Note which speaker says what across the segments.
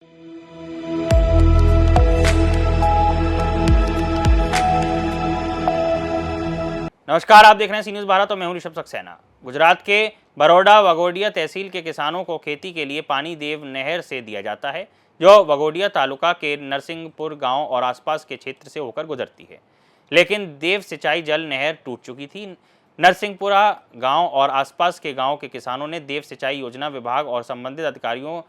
Speaker 1: नमस्कार, आप देख रहे हैं सी न्यूज़ भारत और मैं हूं ऋषभ सक्सेना। गुजरात के बरोडा वगोडिया तहसील के किसानों को खेती के लिए पानी देव नहर से दिया जाता है, जो वगोडिया तालुका के नरसिंहपुर गांव और आसपास के क्षेत्र से होकर गुजरती है। लेकिन देव सिंचाई जल नहर टूट चुकी थी। नरसिंहपुरा गांव और आसपास के गांव के किसानों ने देव सिंचाई योजना विभाग और संबंधित अधिकारियों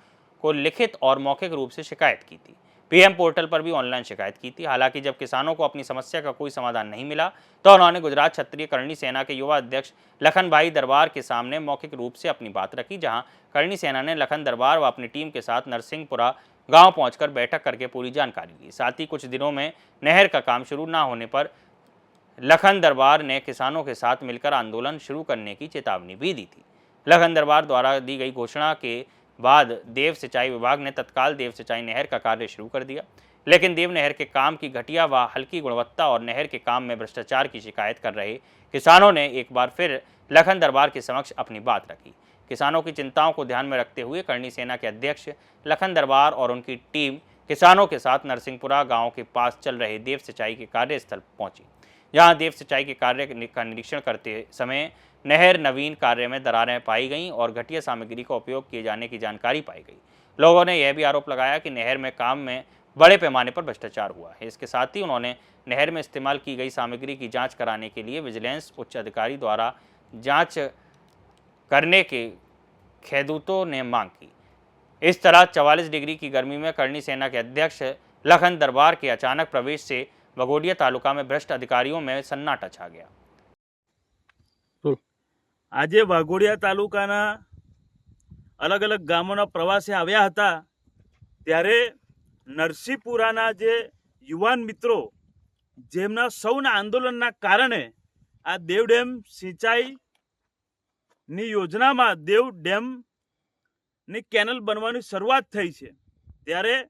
Speaker 1: को लिखित और मौखिक रूप से शिकायत की थी। पीएम पोर्टल पर भी ऑनलाइन शिकायत की थी। हालांकि जब किसानों को अपनी समस्या का कोई समाधान नहीं मिला तो उन्होंने गुजरात क्षत्रिय करणी सेना के युवा अध्यक्ष लखन भाई दरबार के सामने मौखिक रूप से अपनी बात रखी, जहां करणी सेना ने लखन दरबार व अपनी टीम के साथ नरसिंहपुरा गांव पहुंचकर बैठक करके पूरी जानकारी ली। साथ ही कुछ दिनों में नहर का काम शुरू न होने पर लखन दरबार ने किसानों के साथ मिलकर आंदोलन शुरू करने की चेतावनी भी दी थी। लखन दरबार द्वारा दी गई घोषणा के बाद देव सिंचाई विभाग ने तत्काल देव सिंचाई नहर का कार्य शुरू कर दिया, लेकिन देव नहर के काम की घटिया व हल्की गुणवत्ता और नहर के काम में भ्रष्टाचार की शिकायत कर रहे किसानों ने एक बार फिर लखन दरबार के समक्ष अपनी बात रखी। किसानों की चिंताओं को ध्यान में रखते हुए करणी सेना के अध्यक्ष लखन दरबार और उनकी टीम किसानों के साथ नरसिंहपुरा गाँव के पास चल रहे देव सिंचाई के कार्यस्थल पहुंची, जहां देव सिंचाई के कार्य का निरीक्षण करते समय नहर नवीन कार्य में दरारें पाई गईं और घटिया सामग्री का उपयोग किए जाने की जानकारी पाई गई। लोगों ने यह भी आरोप लगाया कि नहर में काम में बड़े पैमाने पर भ्रष्टाचार हुआ है। इसके साथ ही उन्होंने नहर में इस्तेमाल की गई सामग्री की जांच कराने के लिए विजिलेंस उच्च अधिकारी द्वारा जांच करने के खेदूतों ने मांग की। इस तरह 44 डिग्री की गर्मी में करणी सेना के अध्यक्ष लखन दरबार के अचानक प्रवेश से वगोडिया तालुका में भ्रष्ट अधिकारियों में सन्नाटा छा गया।
Speaker 2: आज वाघोडिया तालुकाना अलग अलग गामोना प्रवासे आव्या हता त्यारे नरसिंहपुराना जे युवान मित्रों जेमना सौना आंदोलनना कारणे आ देव डेम सिंचाई नी योजना में देव डेम नी केनल बनवानी शरूआत थई छे, त्यारे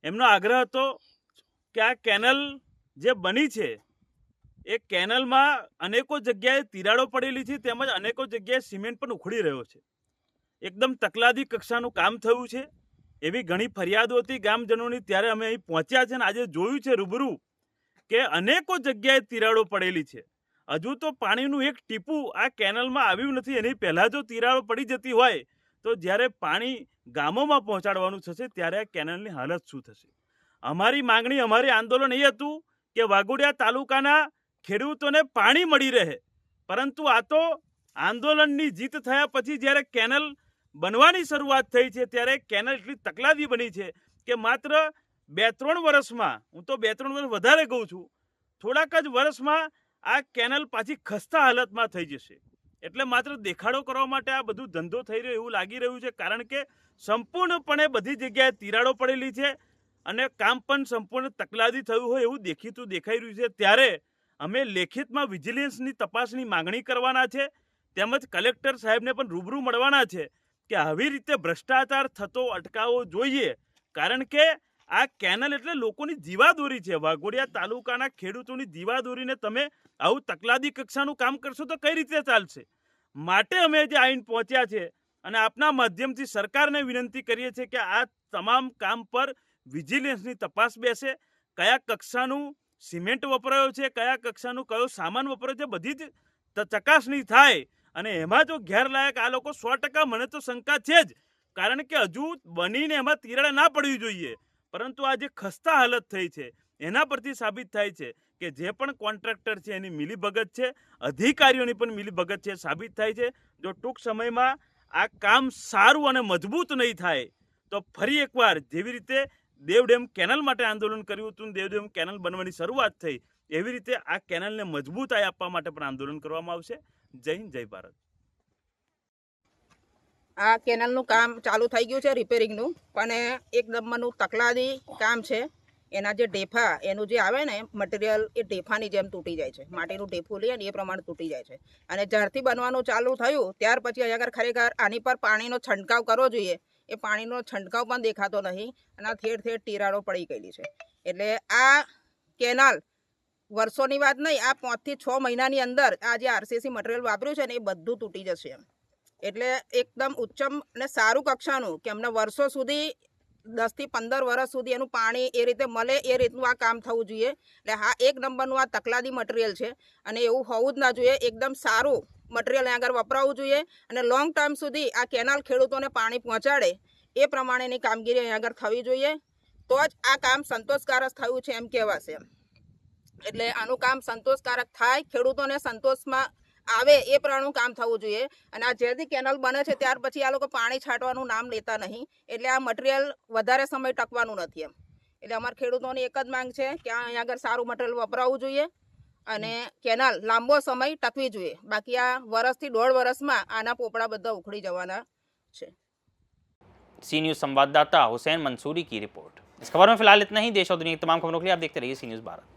Speaker 2: एमनो आग्रह हतो कि आ केनल जे बनी छे ए केनल में अनेकों जग्याए तिराड़ो पड़ेली थी, तेमज अनेकों जग्याए सीमेंट पण उखड़ी रह्यो छे। एकदम तकलादी कक्षानुं काम थयुं छे एवी घणी फरियादो हती गामजनोनी। त्यारे अमे અહીં पहोंच्या छे ने आजे जोयुं छे रूबरू के अनेकों जग्याए तिराड़ो पड़ेली छे। हजू तो पाणीनुं एक टीपू आ केनलमां આવ્યું નથી। एनी पहेला जो तिराड़ो पड़ी जती होय तो ज्यारे पाणी गामोमां पहोंचाडवानुं थशे त्यारे आ केनलनी हालत शुं थशे। अमारी मांगणी अमारी आंदोलन ए हतुं के वाघोडिया तालुकाना खेडूतोने पाणी मळी रहे, परंतु आ तो आंदोलननी जीत थया पछी ज्यारे केनल बनवानी शरूआत थई छे त्यारे केनल એટલી તકલાદી બની છે કે માત્ર 2-3 વર્ષમાં, હું તો 2-3 વર્ષ વધારે કહું છું, થોડાક જ વર્ષમાં આ કેનલ પાછી ખસ્તા હાલતમાં થઈ જશે। એટલે માત્ર દેખાડો કરવા માટે આ બધું ધંધો થઈ રહ્યો એવું લાગી રહ્યું છે, કારણ કે સંપૂર્ણપણે બધી જગ્યાએ તિરાડો પડેલી છે અને કામ પણ સંપૂર્ણ તકલાદી થયું હોય એવું દેખીતું દેખાઈ રહ્યું છે। ત્યારે અમે લેખિતમાં વિજિલન્સની તપાસની માંગણી કરવાના છે, તેમજ કલેક્ટર સાહેબને પણ રૂબરૂ મળવાના છે કે આવી રીતે ભ્રષ્ટાચાર થતો અટકાવવો જોઈએ, કારણ કે આ કેનલ એટલે લોકોની જીવાદોરી છે। વાઘોડિયા તાલુકાના ખેડૂતોની જીવાદોરીને તમે આવું તકલાદી કક્ષાનું કામ કરશો તો કઈ રીતે ચાલશે? માટે અમે જે આઈને પહોંચ્યા છે અને આપના માધ્યમથી સરકારને વિનંતી કરીએ છીએ કે આ તમામ કામ પર વિજિલન્સની તપાસ બેસે, કયા કક્ષાનું सीमेंट वपरायो छे, कया कक्षानुं कयो सामान वपरायो छे, बधी ज चकासणी थाय। अने एमां जो गैरलायक आ लोको 100% मने तो शंका छे ज, कारण के हजू बनीने एमां तिराड़ ना पड़वी जोईए, परंतु आ जे खस्ता हालत थई छे एना परथी साबित थाय छे के जे पण कॉन्ट्राक्टर छे एनी मिलीभगत छे, अधिकारीओनी पण मिलीभगत छे साबित थाय छे। जो टूंक समयमां आ काम सारुं अने मजबूत नहीं थाय तो फरी एकवार जेवी रीते देव डेम केनल माटे आंदोलन कर्युं हतुं, देव डेम केनल बनवानी शरूआत थई, एवी रीते आ केनलने मजबूताई आपवा माटे पण आंदोलन करवामां आवशे। जय हिंद, जय भारत।
Speaker 3: आ केनलनुं काम चालू थई गयुं छे रिपेरिंगनुं, पण एक नंबरनुं तकलादी काम छे। एना जे ढेफा एनुं जे आवे ने मटीरियल ए ढेफानी जेम तूटी जाय छे, माटीनुं ढेफुं લે ને એ પ્રમાણે તૂટી જાય છે। અને જ્યારથી બનવાનું ચાલુ થયું ત્યાર પછી અગર ખરેખર આની પર પાણીનો છંટકાવ કરવો જોઈએ, એ પાણીનો છંટકાવ પણ દેખાતો નહીં અને ઠેર ઠેર તિરાડો પડી ગયેલી છે। એટલે આ કેનાલ વર્ષોની વાત નહીં, આ 5 થી 6 મહિનાની અંદર આ જે આરસીસી મટીરિયલ વાપર્યું છે ને એ બધું તૂટી જશે। એટલે એકદમ ઉચ્ચમ અને સારું કક્ષાનું કે અમને વર્ષો સુધી 10 થી 15 વર્ષ સુધી એનું પાણી એ રીતે મળે એ રીતનું આ કામ થવું જોઈએ. એટલે હા, એક નંબરનું આ તકલાદી મટીરિયલ છે અને એવું હોવું જ ના જોઈએ. એકદમ સારું મટીરિયલ અહીંયા આગળ વપરાવવું જોઈએ અને લોંગ ટર્મ સુધી આ કેનાલ ખેડૂતોને પાણી પહોંચાડે એ પ્રમાણેની કામગીરી અહીંયા આગળ થવી જોઈએ. તો જ આ કામ સંતોષકારક થયું છે એમ કહેવાશે. એટલે આનું કામ સંતોષકારક થાય, ખેડૂતોને સંતોષમાં આવે એ પ્રમાણેનું કામ થવું જોઈએ. અને આ જ્યારથી કેનાલ બને છે ત્યાર પછી આ લોકો પાણી છાંટવાનું નામ લેતા નહીં, એટલે આ મટીરિયલ વધારે સમય ટકવાનું નથી એમ. એટલે અમારા ખેડૂતોની એક જ માંગ છે કે આ અહીંયા આગળ સારું મટીરિયલ વપરાવવું જોઈએ અને કેનાલ લાંબો સમય ટકવી જોઈએ. બાકી આ વર્ષથી 1.5 વર્ષમાં આના પોપડા બધા ઉખડી જવાના છે.
Speaker 1: सी न्यूज़ संवाददाता हुसैन मंसूरी की रिपोर्ट। इस खबर में फिलहाल इतना ही। देश और दुनिया की तमाम खबरों के लिए आप देखते रहिए सी न्यूज़ भारत।